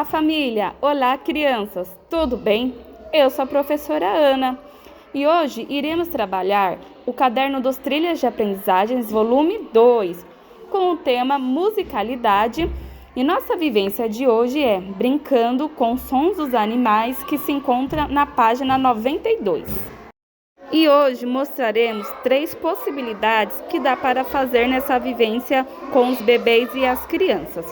Olá, família! Olá, crianças! Tudo bem? Eu sou a professora Ana e hoje iremos trabalhar o Caderno dos Trilhas de Aprendizagens, volume 2, com o tema musicalidade. E nossa vivência de hoje é brincando com sons dos animais, que se encontra na página 92. E hoje mostraremos 3 possibilidades que dá para fazer nessa vivência com os bebês e as crianças.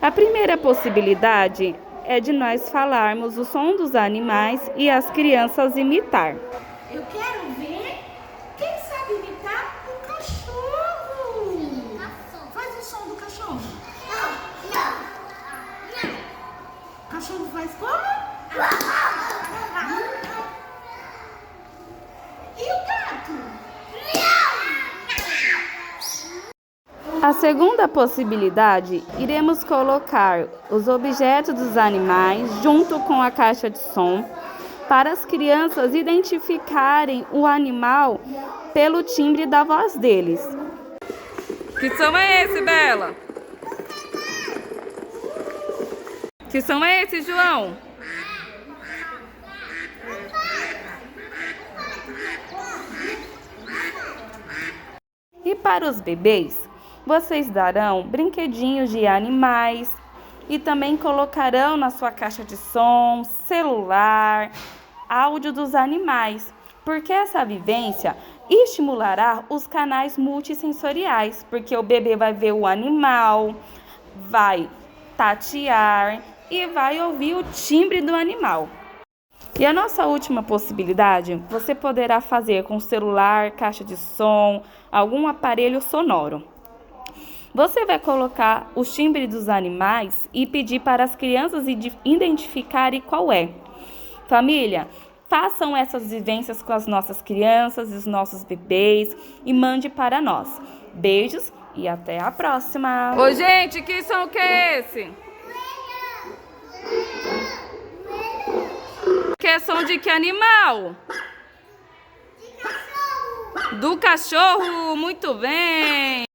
A primeira possibilidade é de nós falarmos o som dos animais e as crianças imitar. Eu quero ver quem sabe imitar o cachorro. Faz o som do cachorro. O cachorro faz como? E o gato? A segunda possibilidade, iremos colocar os objetos dos animais junto com a caixa de som para as crianças identificarem o animal pelo timbre da voz deles. Que som é esse, Bela? Que som é esse, João? E para os bebês, vocês darão brinquedinhos de animais e também colocarão na sua caixa de som, celular, áudio dos animais, porque essa vivência estimulará os canais multissensoriais, porque o bebê vai ver o animal, vai tatear e vai ouvir o timbre do animal. E a nossa última possibilidade, você poderá fazer com celular, caixa de som, algum aparelho sonoro. Você vai colocar os timbres dos animais e pedir para as crianças identificarem qual é. Família, façam essas vivências com as nossas crianças e os nossos bebês e mande para nós. Beijos e até a próxima! Ô, gente, que som que é esse? Que é som de que animal? De cachorro! Do cachorro, muito bem!